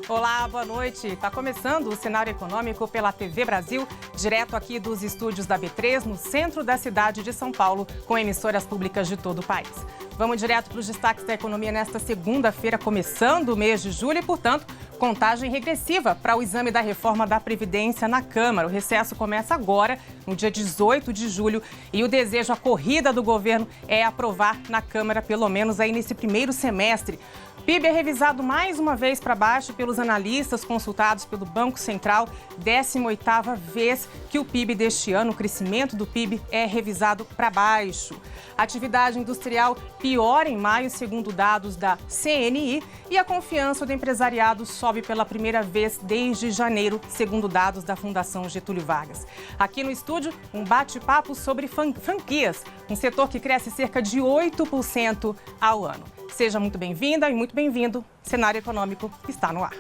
Olá, boa noite. Está começando o Cenário Econômico pela TV Brasil, direto aqui dos estúdios da B3, no centro da cidade de São Paulo, com emissoras públicas de todo o país. Vamos direto para os destaques da economia nesta segunda-feira, começando o mês de julho e, portanto, contagem regressiva para o exame da reforma da Previdência na Câmara. O recesso começa agora, no dia 18 de julho, e o desejo, a corrida do governo é aprovar na Câmara, pelo menos aí nesse primeiro semestre. O PIB é revisado mais uma vez para baixo pelos analistas consultados pelo Banco Central. 18ª vez que o PIB deste ano, o crescimento do PIB, é revisado para baixo. A atividade industrial piora em maio, segundo dados da CNI, e a confiança do empresariado sobe pela primeira vez desde janeiro, segundo dados da Fundação Getúlio Vargas. Aqui no estúdio, um bate-papo sobre franquias, um setor que cresce cerca de 8% ao ano. Seja muito bem-vinda e muito bem-vindo. Cenário Econômico está no ar.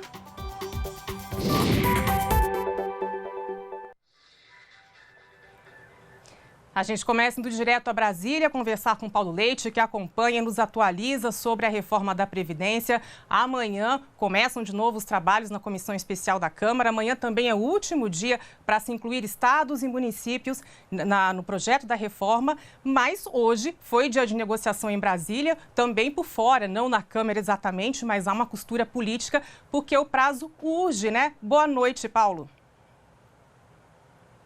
A gente começa indo direto a Brasília, conversar com Paulo Leite, que acompanha e nos atualiza sobre a reforma da Previdência. Amanhã começam de novo os trabalhos na Comissão Especial da Câmara. Amanhã também é o último dia para se incluir estados e municípios no projeto da reforma. Mas hoje foi dia de negociação em Brasília, também por fora, não na Câmara exatamente, mas há uma costura política, porque o prazo urge, né? Boa noite, Paulo.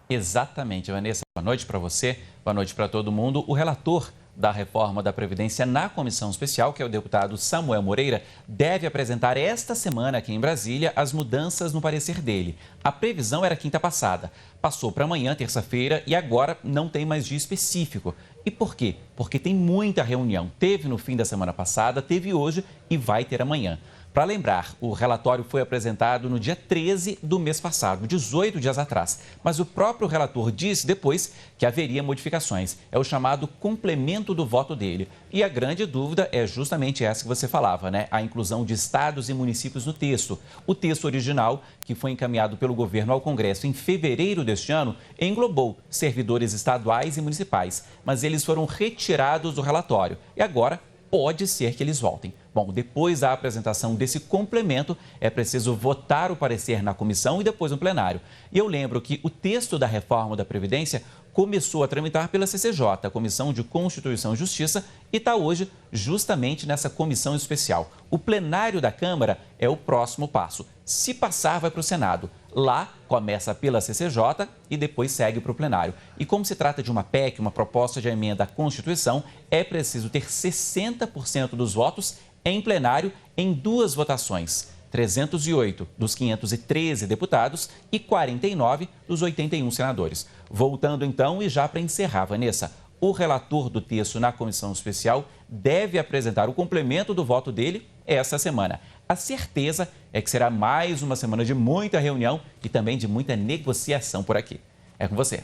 Exatamente, Vanessa. Boa noite para você, boa noite para todo mundo. O relator da reforma da Previdência na Comissão Especial, que é o deputado Samuel Moreira, deve apresentar esta semana aqui em Brasília as mudanças no parecer dele. A previsão era quinta passada, passou para amanhã, terça-feira, e agora não tem mais dia específico. E por quê? Porque tem muita reunião. Teve no fim da semana passada, teve hoje e vai ter amanhã. Para lembrar, o relatório foi apresentado no dia 13 do mês passado, 18 dias atrás. Mas o próprio relator disse depois que haveria modificações. É o chamado complemento do voto dele. E a grande dúvida é justamente essa que você falava, né? A inclusão de estados e municípios no texto. O texto original, que foi encaminhado pelo governo ao Congresso em fevereiro deste ano, englobou servidores estaduais e municipais. Mas eles foram retirados do relatório. E agora pode ser que eles voltem. Bom, depois da apresentação desse complemento, é preciso votar o parecer na comissão e depois no plenário. E eu lembro que o texto da reforma da Previdência começou a tramitar pela CCJ, a Comissão de Constituição e Justiça, e está hoje justamente nessa comissão especial. O plenário da Câmara é o próximo passo. Se passar, vai para o Senado. Lá, começa pela CCJ e depois segue para o plenário. E como se trata de uma PEC, uma proposta de emenda à Constituição, é preciso ter 60% dos votos em plenário em duas votações. 308 dos 513 deputados e 49 dos 81 senadores. Voltando então, e já para encerrar, Vanessa, o relator do texto na comissão especial deve apresentar o complemento do voto dele essa semana. A certeza é que será mais uma semana de muita reunião e também de muita negociação por aqui. É com você.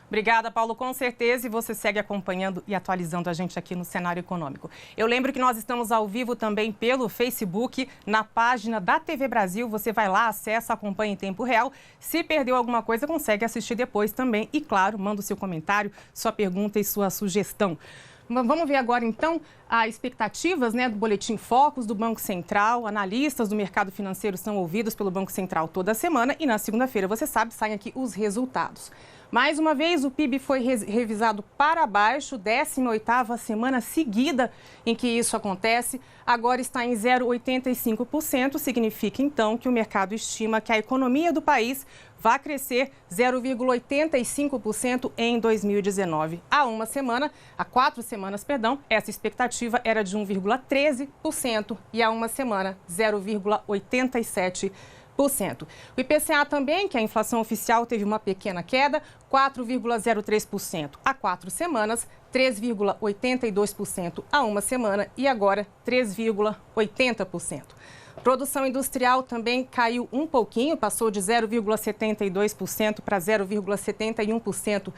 Obrigada, Paulo. Com certeza, e você segue acompanhando e atualizando a gente aqui no Cenário Econômico. Eu lembro que nós estamos ao vivo também pelo Facebook, na página da TV Brasil. Você vai lá, acessa, acompanha em tempo real. Se perdeu alguma coisa, consegue assistir depois também. E, claro, manda o seu comentário, sua pergunta e sua sugestão. Vamos ver agora, então, as expectativas, né, do Boletim Focus do Banco Central. Analistas do mercado financeiro são ouvidos pelo Banco Central toda semana e na segunda-feira, você sabe, saem aqui os resultados. Mais uma vez, o PIB foi revisado para baixo, 18ª semana seguida em que isso acontece. Agora está em 0,85%, significa então que o mercado estima que a economia do país vai crescer 0,85% em 2019. Há 4 semanas, essa expectativa era de 1,13% e há uma semana 0,87%. O IPCA também, que é a inflação oficial, teve uma pequena queda, 4,03% há 4 semanas, 3,82% há uma semana e agora 3,80%. Produção industrial também caiu um pouquinho, passou de 0,72% para 0,71%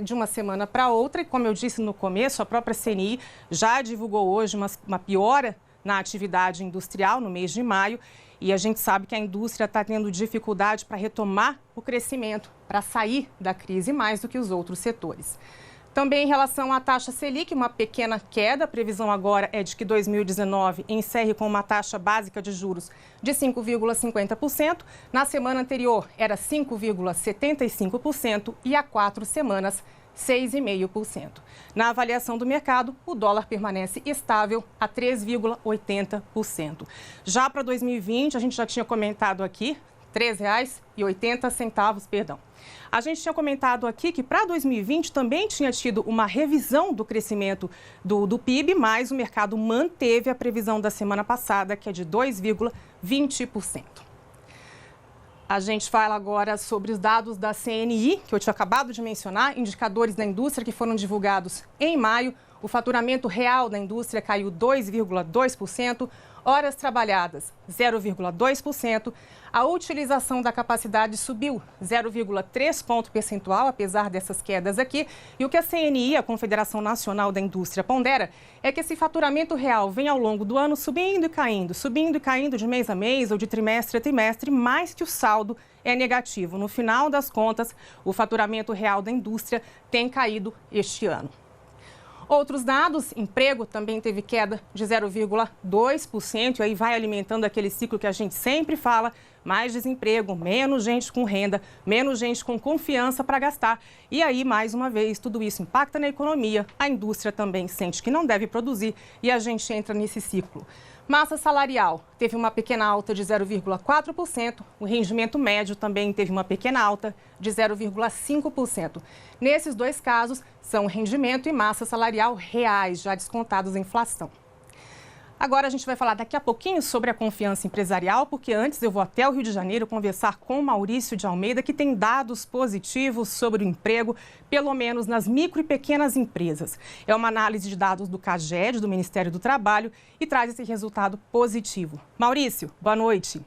de uma semana para outra. E como eu disse no começo, a própria CNI já divulgou hoje uma piora na atividade industrial no mês de maio. E a gente sabe que a indústria está tendo dificuldade para retomar o crescimento, para sair da crise mais do que os outros setores. Também em relação à taxa Selic, uma pequena queda. A previsão agora é de que 2019 encerre com uma taxa básica de juros de 5,50%. Na semana anterior era 5,75% e há 4 semanas 6,5%. Na avaliação do mercado, o dólar permanece estável a 3,80%. Já para 2020, a gente já tinha comentado aqui, R$ 3,80, perdão. A gente tinha comentado aqui que para 2020 também tinha tido uma revisão do crescimento do PIB, mas o mercado manteve a previsão da semana passada, que é de 2,20%. A gente fala agora sobre os dados da CNI, que eu tinha acabado de mencionar, indicadores da indústria que foram divulgados em maio. O faturamento real da indústria caiu 2,2%, horas trabalhadas 0,2%, a utilização da capacidade subiu 0,3 ponto percentual, apesar dessas quedas aqui. E o que a CNI, a Confederação Nacional da Indústria, pondera é que esse faturamento real vem ao longo do ano subindo e caindo de mês a mês ou de trimestre a trimestre, mais que o saldo é negativo. No final das contas, o faturamento real da indústria tem caído este ano. Outros dados, emprego também teve queda de 0,2%, e aí vai alimentando aquele ciclo que a gente sempre fala, mais desemprego, menos gente com renda, menos gente com confiança para gastar. E aí, mais uma vez, tudo isso impacta na economia, a indústria também sente que não deve produzir e a gente entra nesse ciclo. Massa salarial teve uma pequena alta de 0,4%, o rendimento médio também teve uma pequena alta de 0,5%. Nesses dois casos, são rendimento e massa salarial reais, já descontados a inflação. Agora a gente vai falar daqui a pouquinho sobre a confiança empresarial, porque antes eu vou até o Rio de Janeiro conversar com o Maurício de Almeida, que tem dados positivos sobre o emprego, pelo menos nas micro e pequenas empresas. É uma análise de dados do CAGED, do Ministério do Trabalho, e traz esse resultado positivo. Maurício, boa noite.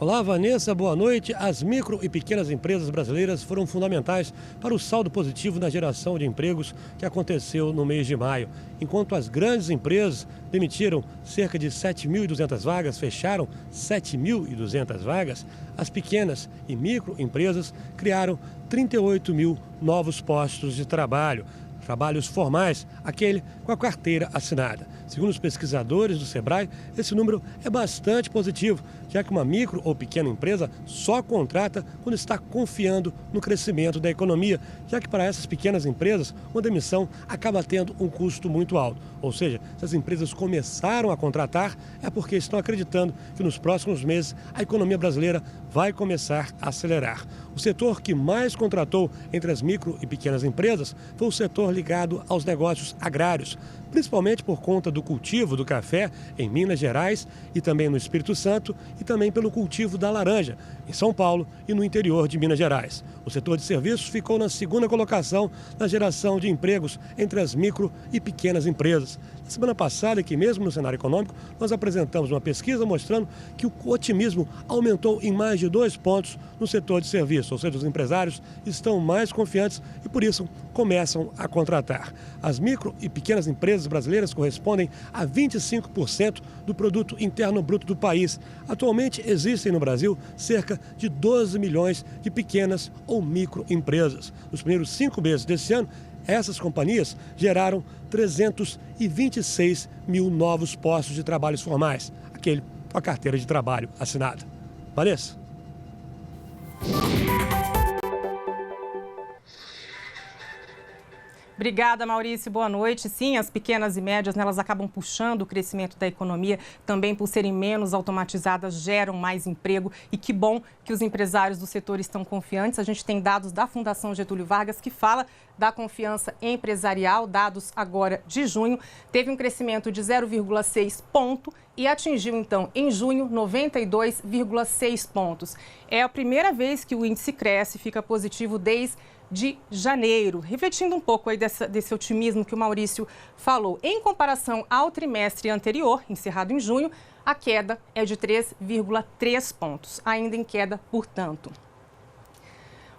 Olá, Vanessa, boa noite. As micro e pequenas empresas brasileiras foram fundamentais para o saldo positivo na geração de empregos que aconteceu no mês de maio. Enquanto as grandes empresas demitiram cerca de 7.200 vagas, fecharam 7.200 vagas, as pequenas e microempresas criaram 38 mil novos postos de trabalho. Trabalhos formais, aquele com a carteira assinada. Segundo os pesquisadores do Sebrae, esse número é bastante positivo, já que uma micro ou pequena empresa só contrata quando está confiando no crescimento da economia, já que para essas pequenas empresas, uma demissão acaba tendo um custo muito alto. Ou seja, se as empresas começaram a contratar, é porque estão acreditando que nos próximos meses a economia brasileira vai começar a acelerar. O setor que mais contratou entre as micro e pequenas empresas foi o setor ligado aos negócios agrários, principalmente por conta do cultivo do café em Minas Gerais e também no Espírito Santo, e também pelo cultivo da laranja em São Paulo e no interior de Minas Gerais. O setor de serviços ficou na segunda colocação na geração de empregos entre as micro e pequenas empresas. Na semana passada, aqui mesmo no cenário econômico, nós apresentamos uma pesquisa mostrando que o otimismo aumentou em mais de 2 pontos no setor de serviços, ou seja, os empresários estão mais confiantes e, por isso, começam a contratar. As micro e pequenas empresas brasileiras correspondem a 25% do produto interno bruto do país. Atualmente, existem no Brasil cerca de 12 milhões de pequenas ou microempresas. Nos primeiros 5 meses desse ano, essas companhias geraram 326 mil novos postos de trabalhos formais, aquele com a carteira de trabalho assinada. Vanessa? Obrigada, Maurício. Boa noite. Sim, as pequenas e médias, elas acabam puxando o crescimento da economia, também por serem menos automatizadas, geram mais emprego. E que bom que os empresários do setor estão confiantes. A gente tem dados da Fundação Getúlio Vargas que fala da confiança empresarial, dados agora de junho. Teve um crescimento de 0,6 ponto e atingiu, então, em junho, 92,6 pontos. É a primeira vez que o índice cresce, fica positivo desde de janeiro, refletindo um pouco aí desse otimismo que o Maurício falou. Em comparação ao trimestre anterior, encerrado em junho, a queda é de 3,3 pontos, ainda em queda, portanto.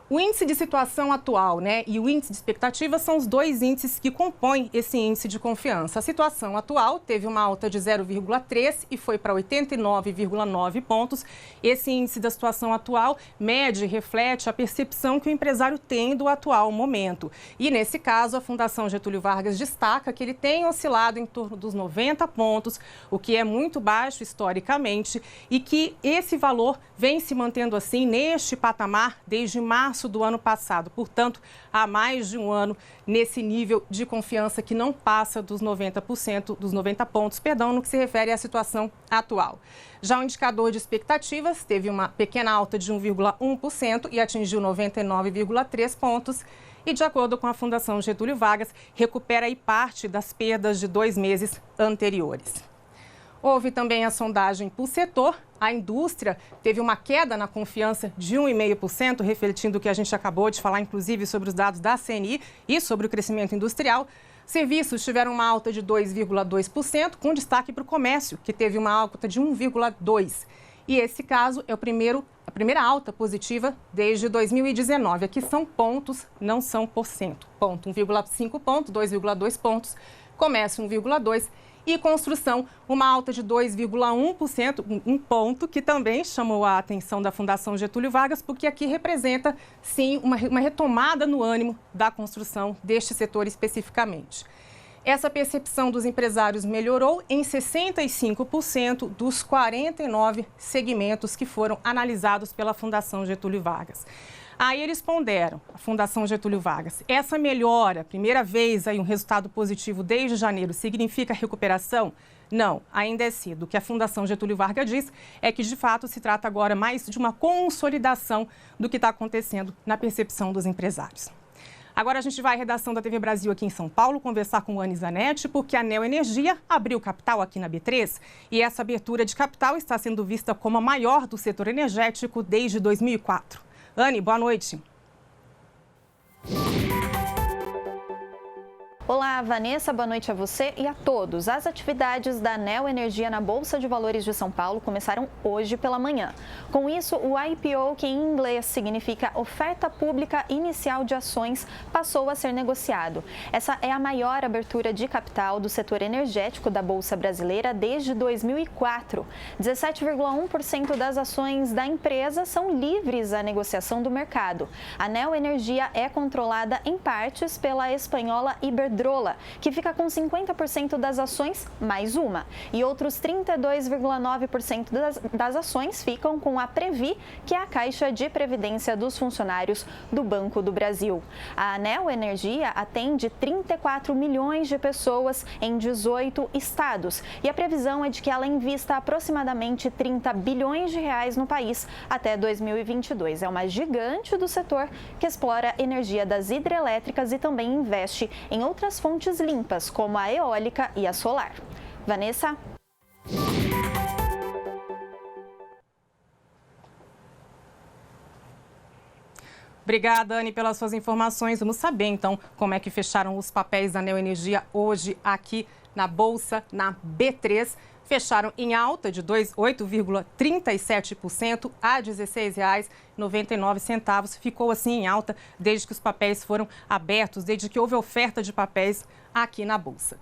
O índice de situação atual, e o índice de expectativa são os dois índices que compõem esse índice de confiança. A situação atual teve uma alta de 0,3 e foi para 89,9 pontos. Esse índice da situação atual mede e reflete a percepção que o empresário tem do atual momento. E, nesse caso, a Fundação Getúlio Vargas destaca que ele tem oscilado em torno dos 90 pontos, o que é muito baixo historicamente, e que esse valor vem se mantendo assim neste patamar desde março do ano passado. Portanto, há mais de um ano nesse nível de confiança que não passa dos 90%, dos 90 pontos, no que se refere à situação atual. Já o indicador de expectativas teve uma pequena alta de 1,1% e atingiu 99,3 pontos. E, de acordo com a Fundação Getúlio Vargas, recupera aí parte das perdas de 2 meses anteriores. Houve também a sondagem por setor. A indústria teve uma queda na confiança de 1,5%, refletindo o que a gente acabou de falar, inclusive, sobre os dados da CNI e sobre o crescimento industrial. Serviços tiveram uma alta de 2,2%, com destaque para o comércio, que teve uma alta de 1,2%. E esse caso é a primeira alta positiva desde 2019. Aqui são pontos, não são porcento. Ponto 1,5 ponto, 2,2 pontos, comércio 1,2%. E construção, uma alta de 2,1%, um ponto que também chamou a atenção da Fundação Getúlio Vargas, porque aqui representa, sim, uma retomada no ânimo da construção deste setor especificamente. Essa percepção dos empresários melhorou em 65% dos 49 segmentos que foram analisados pela Fundação Getúlio Vargas. Aí eles ponderam, a Fundação Getúlio Vargas, essa melhora, primeira vez aí um resultado positivo desde janeiro, significa recuperação? Não, ainda é cedo. O que a Fundação Getúlio Vargas diz é que, de fato, se trata agora mais de uma consolidação do que está acontecendo na percepção dos empresários. Agora a gente vai à redação da TV Brasil aqui em São Paulo conversar com o Anny Zanetti, porque a Neo Energia abriu capital aqui na B3 e essa abertura de capital está sendo vista como a maior do setor energético desde 2004. Anny, boa noite. Olá, Vanessa, boa noite a você e a todos. As atividades da Neo Energia na Bolsa de Valores de São Paulo começaram hoje pela manhã. Com isso, o IPO, que em inglês significa Oferta Pública Inicial de Ações, passou a ser negociado. Essa é a maior abertura de capital do setor energético da Bolsa Brasileira desde 2004. 17,1% das ações da empresa são livres à negociação do mercado. A Neo Energia é controlada em partes pela espanhola Iberdrola, que fica com 50% das ações mais uma, e outros 32,9% das ações ficam com a Previ, que é a Caixa de Previdência dos Funcionários do Banco do Brasil. A Neo Energia atende 34 milhões de pessoas em 18 estados, e a previsão é de que ela invista aproximadamente 30 bilhões de reais no país até 2022. É uma gigante do setor que explora energia das hidrelétricas e também investe em outras fontes limpas, como a eólica e a solar. Vanessa? Obrigada, Anny, pelas suas informações. Vamos saber, então, como é que fecharam os papéis da Neo Energia hoje aqui na Bolsa, na B3. Fecharam em alta de 8,37% a R$ 16,99. Ficou assim em alta desde que os papéis foram abertos, desde que houve oferta de papéis aqui na Bolsa.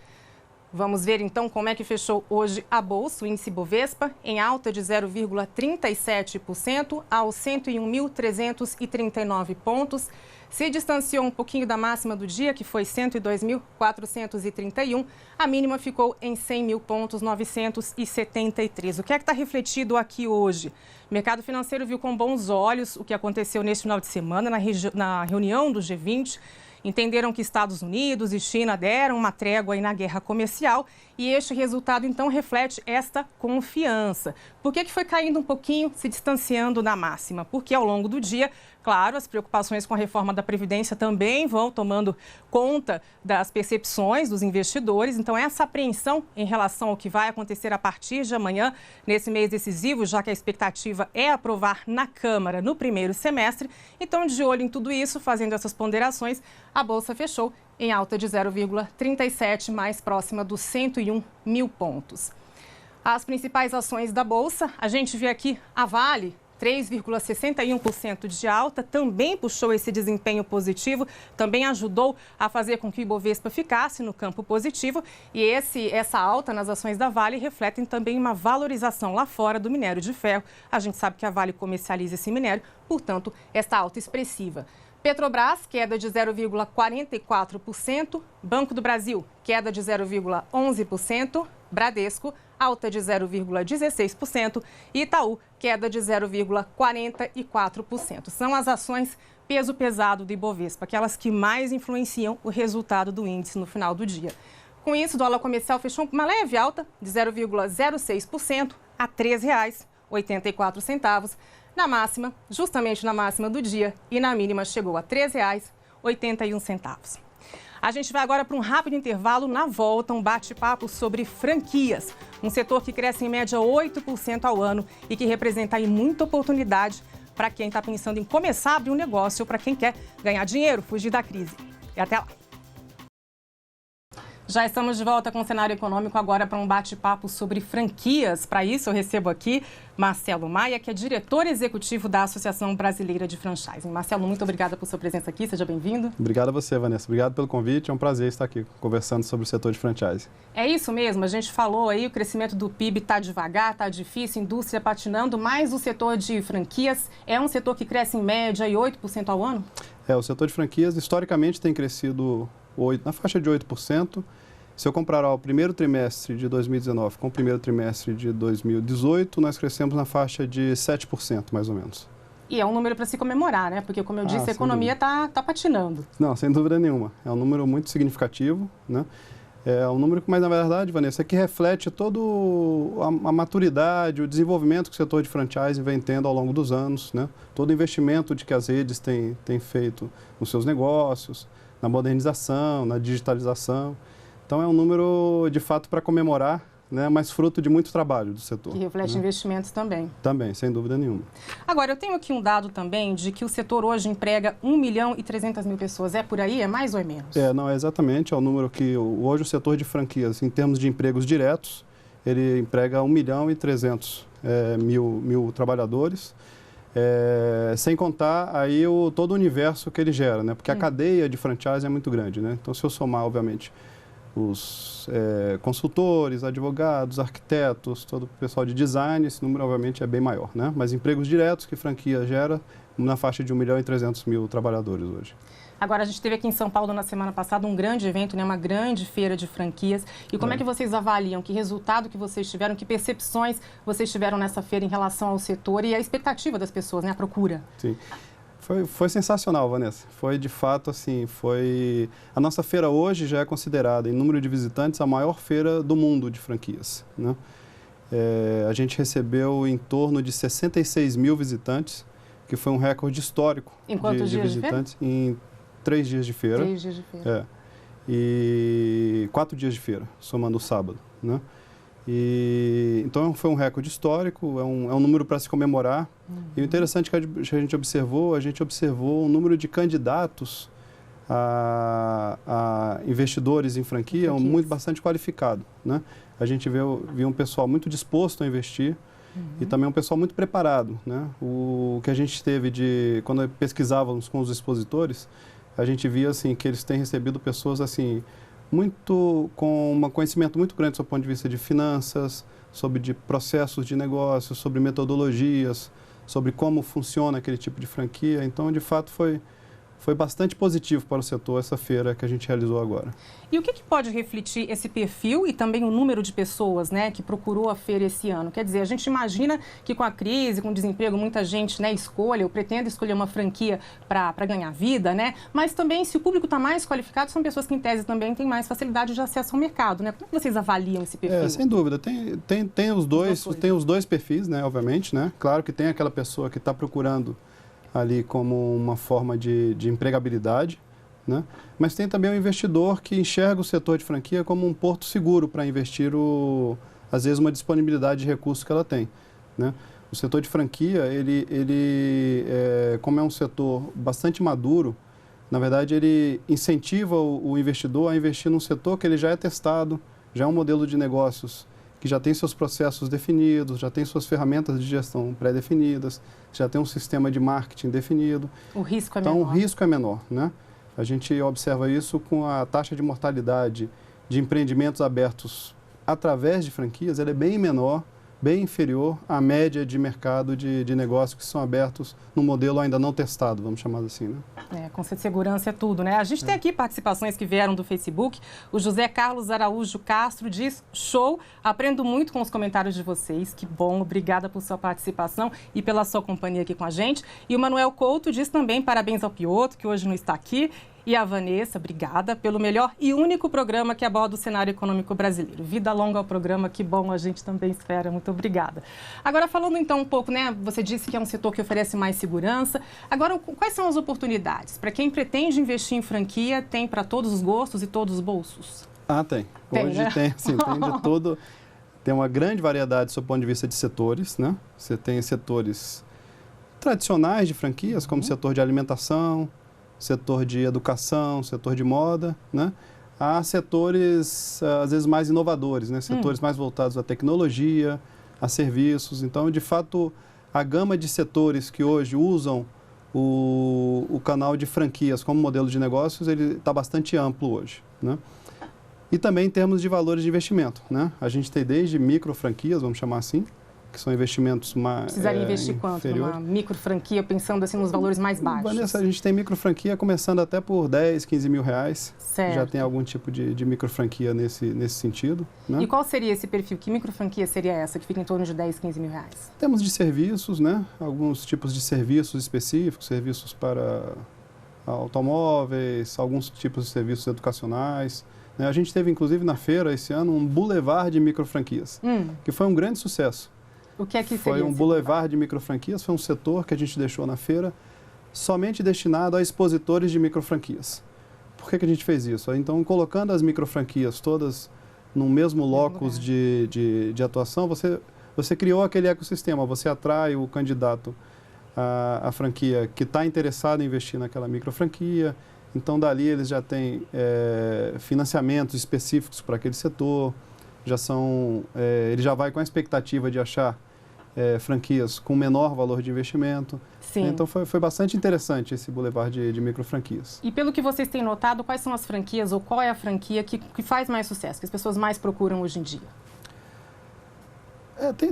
Vamos ver então como é que fechou hoje a Bolsa, o índice Bovespa, em alta de 0,37% aos 101.339 pontos. Se distanciou um pouquinho da máxima do dia, que foi 102.431. A mínima ficou em 100 mil pontos, 973. O que é que está refletido aqui hoje? O mercado financeiro viu com bons olhos o que aconteceu neste final de semana na reunião do G20. Entenderam que Estados Unidos e China deram uma trégua aí na guerra comercial e este resultado, então, reflete esta confiança. Por que foi caindo um pouquinho, se distanciando da máxima? Porque, ao longo do dia, Claro, as preocupações com a reforma da Previdência também vão tomando conta das percepções dos investidores. Então, essa apreensão em relação ao que vai acontecer a partir de amanhã, nesse mês decisivo, já que a expectativa é aprovar na Câmara no primeiro semestre. Então, de olho em tudo isso, fazendo essas ponderações, a Bolsa fechou em alta de 0,37, mais próxima dos 101 mil pontos. As principais ações da Bolsa, a gente vê aqui a Vale, 3,61% de alta, também puxou esse desempenho positivo, também ajudou a fazer com que o Ibovespa ficasse no campo positivo. E essa alta nas ações da Vale refletem também uma valorização lá fora do minério de ferro. A gente sabe que a Vale comercializa esse minério, portanto, esta alta expressiva. Petrobras, queda de 0,44%. Banco do Brasil, queda de 0,11%. Bradesco, alta de 0,16%. E Itaú, queda de 0,44%. São as ações peso pesado do Ibovespa, aquelas que mais influenciam o resultado do índice no final do dia. Com isso, o dólar comercial fechou uma leve alta de 0,06% a R$ 3,84. Na máxima, justamente na máxima do dia, e na mínima chegou a R$ 3,81. A gente vai agora para um rápido intervalo. Na volta, um bate-papo sobre franquias, um setor que cresce em média 8% ao ano e que representa aí muita oportunidade para quem está pensando em começar a abrir um negócio ou para quem quer ganhar dinheiro, fugir da crise. E até lá! Já estamos de volta com o cenário econômico agora para um bate-papo sobre franquias. Para isso, eu recebo aqui Marcelo Maia, que é diretor executivo da Associação Brasileira de Franchising. Marcelo, muito obrigada por sua presença aqui. Seja bem-vindo. Obrigado a você, Vanessa. Obrigado pelo convite. É um prazer estar aqui conversando sobre o setor de franchising. É isso mesmo. A gente falou aí, o crescimento do PIB está devagar, está difícil, indústria patinando, mas o setor de franquias é um setor que cresce em média e 8% ao ano? O setor de franquias historicamente tem crescido na faixa de 8%. Se eu comparar o primeiro trimestre de 2019 com o primeiro trimestre de 2018, nós crescemos na faixa de 7%, mais ou menos. E é um número para se comemorar, né? Porque, como eu disse, a economia está patinando. Não, sem dúvida nenhuma. É um número muito significativo, né? É um número que, mas na verdade, Vanessa, é que reflete toda a maturidade, o desenvolvimento que o setor de franchising vem tendo ao longo dos anos, né? Todo o investimento que as redes têm feito nos seus negócios, na modernização, na digitalização. Então, é um número, de fato, para comemorar, né, mas fruto de muito trabalho do setor. Que reflete investimentos também. Também, sem dúvida nenhuma. Agora, eu tenho aqui um dado também de que o setor hoje emprega 1.300.000 pessoas. É por aí? É mais ou é menos? Não, é exatamente. É o número que hoje o setor de franquias, em termos de empregos diretos, ele emprega 1.300.000 trabalhadores. Sem contar aí todo o universo que ele gera, né? Porque a cadeia de franchise é muito grande, né? Então, se eu somar, obviamente, os consultores, advogados, arquitetos, todo o pessoal de design, esse número, obviamente, é bem maior, né? Mas empregos diretos que franquia gera na faixa de 1.300.000 trabalhadores hoje. Agora, a gente teve aqui em São Paulo, na semana passada, um grande evento, né? Uma grande feira de franquias. E como é que vocês avaliam? Que resultado que vocês tiveram? Que percepções vocês tiveram nessa feira em relação ao setor e a expectativa das pessoas, né? A procura? Sim. Foi sensacional, Vanessa. Foi, de fato, assim, A nossa feira hoje já é considerada, em número de visitantes, a maior feira do mundo de franquias, né? A gente recebeu em torno de 66 mil visitantes, que foi um recorde histórico de visitantes. Em 3 dias de feira. 3 dias de feira. E 4 dias de feira, somando o sábado, né? Então, foi um recorde histórico, é um número para se comemorar. E o interessante que a gente observou um número de candidatos a investidores em franquia bastante qualificado, né? A gente viu um pessoal muito disposto a investir e também um pessoal muito preparado, né? O que a gente teve quando pesquisávamos com os expositores, a gente via assim, que eles têm recebido pessoas assim, com um conhecimento muito grande do ponto de vista de finanças, sobre processos de negócio, sobre metodologias, sobre como funciona aquele tipo de franquia. Então, de fato, foi bastante positivo para o setor essa feira que a gente realizou agora. E o que pode refletir esse perfil e também o número de pessoas, né, que procurou a feira esse ano? Quer dizer, a gente imagina que com a crise, com o desemprego, muita gente, né, escolha ou pretende escolher uma franquia para ganhar vida, né? Mas também, se o público está mais qualificado, são pessoas que, em tese, também têm mais facilidade de acesso ao mercado, né? Como é que vocês avaliam esse perfil? Sem dúvida. Tem os dois perfis, né, obviamente, né? Claro que tem aquela pessoa que está procurando ali como uma forma de empregabilidade, né? Mas tem também o investidor que enxerga o setor de franquia como um porto seguro para investir, às vezes, uma disponibilidade de recursos que ela tem, né? O setor de franquia, como é um setor bastante maduro, na verdade, ele incentiva o investidor a investir num setor que ele já é testado, já é um modelo de negócios que já tem seus processos definidos, já tem suas ferramentas de gestão pré-definidas, já tem um sistema de marketing definido. O risco é menor. Então, o risco é menor, né? A gente observa isso com a taxa de mortalidade de empreendimentos abertos através de franquias, ela é bem menor, bem inferior à média de mercado de negócios que são abertos no modelo ainda não testado, vamos chamar assim, né? Conceito de segurança é tudo, né? A gente tem aqui participações que vieram do Facebook. O José Carlos Araújo Castro diz: show, aprendo muito com os comentários de vocês. Que bom, obrigada por sua participação e pela sua companhia aqui com a gente. E o Manuel Couto diz também parabéns ao Piotr, que hoje não está aqui. E a Vanessa, obrigada pelo melhor e único programa que aborda o cenário econômico brasileiro. Vida longa ao programa, que bom, a gente também espera. Muito obrigada. Agora, falando então um pouco, né? Você disse que é um setor que oferece mais segurança. Agora, quais são as oportunidades? Para quem pretende investir em franquia, tem para todos os gostos e todos os bolsos? Tem. Hoje né? tem de tudo. Tem uma grande variedade do ponto de vista de setores, né? Você tem setores tradicionais de franquias, como o setor de alimentação, setor de educação, setor de moda, né? Há setores, às vezes, mais inovadores, né? Setores mais voltados à tecnologia, a serviços. Então, de fato, a gama de setores que hoje usam o canal de franquias como modelo de negócios, ele está bastante amplo hoje, né? E também em termos de valores de investimento, né? A gente tem desde micro franquias, vamos chamar assim, que são investimentos mais precisaria investir quanto numa micro franquia, pensando assim nos valores mais baixos? Vanessa, a gente tem micro franquia começando até por 10, 15 mil reais. Certo. Já tem algum tipo de micro franquia nesse sentido, né? E qual seria esse perfil? Que micro franquia seria essa, que fica em torno de 10, 15 mil reais? Temos de serviços, né? Alguns tipos de serviços específicos, serviços para automóveis, alguns tipos de serviços educacionais. A gente teve, inclusive, na feira, esse ano, um boulevard de micro franquias, que foi um grande sucesso. O que é que foi um boulevard de microfranquias, foi um setor que a gente deixou na feira somente destinado a expositores de microfranquias. Por que a gente fez isso? Então, colocando as microfranquias todas no mesmo locus de atuação, você criou aquele ecossistema, você atrai o candidato à franquia que está interessado em investir naquela microfranquia. Então, dali eles já têm financiamentos específicos para aquele setor. Ele já vai com a expectativa de achar franquias com menor valor de investimento. Sim. Então, foi bastante interessante esse boulevard de micro franquias. E pelo que vocês têm notado, quais são as franquias ou qual é a franquia que faz mais sucesso, que as pessoas mais procuram hoje em dia?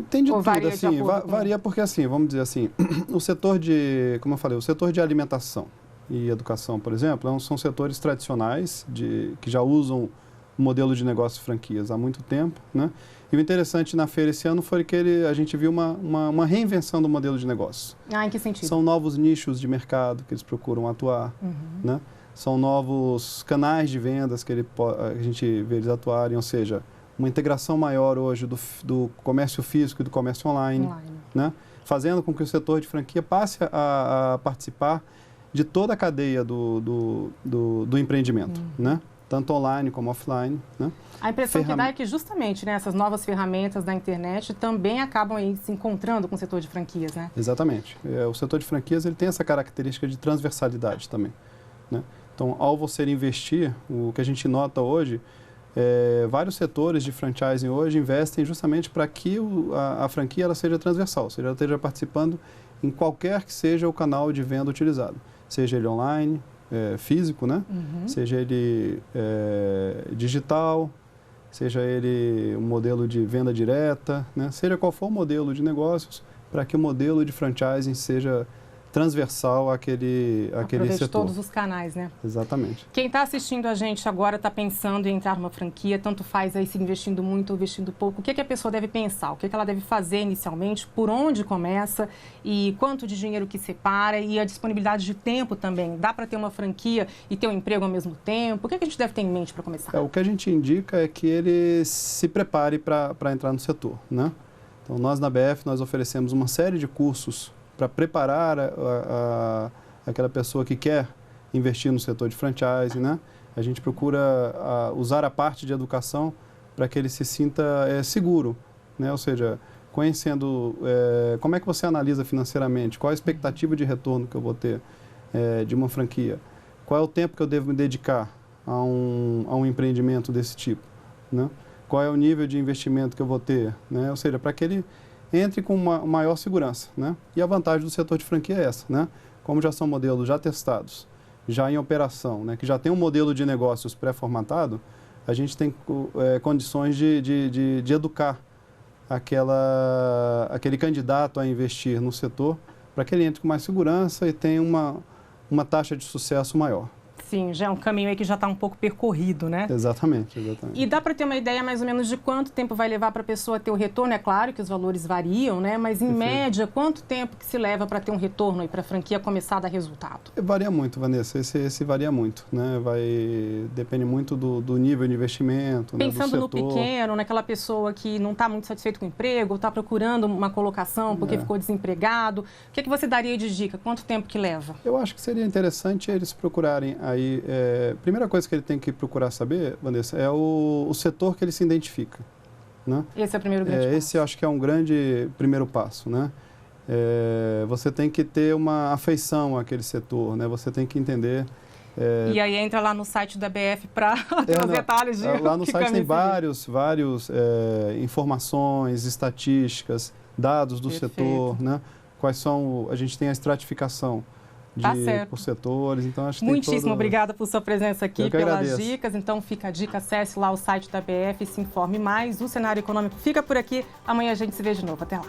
Tem de tudo, assim, varia porque, assim, vamos dizer assim, o setor como eu falei, o setor de alimentação e educação, por exemplo, são setores tradicionais que já usam o modelo de negócio franquias há muito tempo, né? E o interessante na feira esse ano foi que a gente viu uma reinvenção do modelo de negócio. Em que sentido? São novos nichos de mercado que eles procuram atuar, né? São novos canais de vendas que a gente vê eles atuarem, ou seja, uma integração maior hoje do comércio físico e do comércio online, né? Fazendo com que o setor de franquia passe a participar de toda a cadeia do empreendimento, né? Tanto online como offline, né? A impressão que dá é que justamente, né, essas novas ferramentas da internet também acabam aí se encontrando com o setor de franquias, né? Exatamente. O setor de franquias ele tem essa característica de transversalidade também, né? Então, ao você investir, o que a gente nota hoje, vários setores de franchising hoje investem justamente para que a franquia ela seja transversal, ou seja, ela esteja participando em qualquer que seja o canal de venda utilizado, seja ele online, físico, né? Seja ele digital, seja ele um modelo de venda direta, né? Seja qual for o modelo de negócios, para que o modelo de franchising seja transversal àquele setor. Todos os canais, né? Exatamente. Quem está assistindo a gente agora está pensando em entrar numa franquia, tanto faz aí se investindo muito ou investindo pouco. O que a pessoa deve pensar? O que ela deve fazer inicialmente? Por onde começa? E quanto de dinheiro que separa? E a disponibilidade de tempo também. Dá para ter uma franquia e ter um emprego ao mesmo tempo? O que a gente deve ter em mente para começar? O que a gente indica é que ele se prepare para entrar no setor, né? Então, nós na BF, nós oferecemos uma série de cursos para preparar aquela pessoa que quer investir no setor de franchise, né? A gente procura usar a parte de educação para que ele se sinta seguro, né? Ou seja, conhecendo como é que você analisa financeiramente, qual a expectativa de retorno que eu vou ter de uma franquia, qual é o tempo que eu devo me dedicar a um empreendimento desse tipo, né? Qual é o nível de investimento que eu vou ter, né? Ou seja, para que ele entre com uma maior segurança, né? E a vantagem do setor de franquia é essa, né? Como já são modelos já testados, já em operação, né? Que já tem um modelo de negócios pré-formatado, a gente tem condições de educar aquele candidato a investir no setor para que ele entre com mais segurança e tenha uma taxa de sucesso maior. Sim, já é um caminho aí que já está um pouco percorrido, né? Exatamente. E dá para ter uma ideia mais ou menos de quanto tempo vai levar para a pessoa ter o retorno? É claro que os valores variam, né? Mas em média, quanto tempo que se leva para ter um retorno aí para a franquia começar a dar resultado? Varia muito, Vanessa. Esse varia muito, né? Depende muito do nível de investimento, Pensando né, do setor. no pequeno, naquela pessoa que não está muito satisfeito com o emprego, ou está procurando uma colocação porque ficou desempregado. O que você daria de dica? Quanto tempo que leva? Eu acho que seria interessante eles procurarem aí. Primeira coisa que ele tem que procurar saber, Vanessa, é o setor que ele se identifica, né? Esse é o primeiro grande passo. Esse eu acho que é um grande primeiro passo, né? Você tem que ter uma afeição àquele setor, né? Você tem que entender... E aí entra lá no site da BF para ter os detalhes de lá no site tem várias informações, estatísticas, dados do setor, né? Quais são... A gente tem a estratificação por setores, então acho que Muitíssimo obrigada por sua presença aqui, pelas agradeço. dicas. Então fica a dica, acesse lá o site da BF e se informe mais. O Cenário Econômico fica por aqui. Amanhã a gente se vê de novo. Até lá.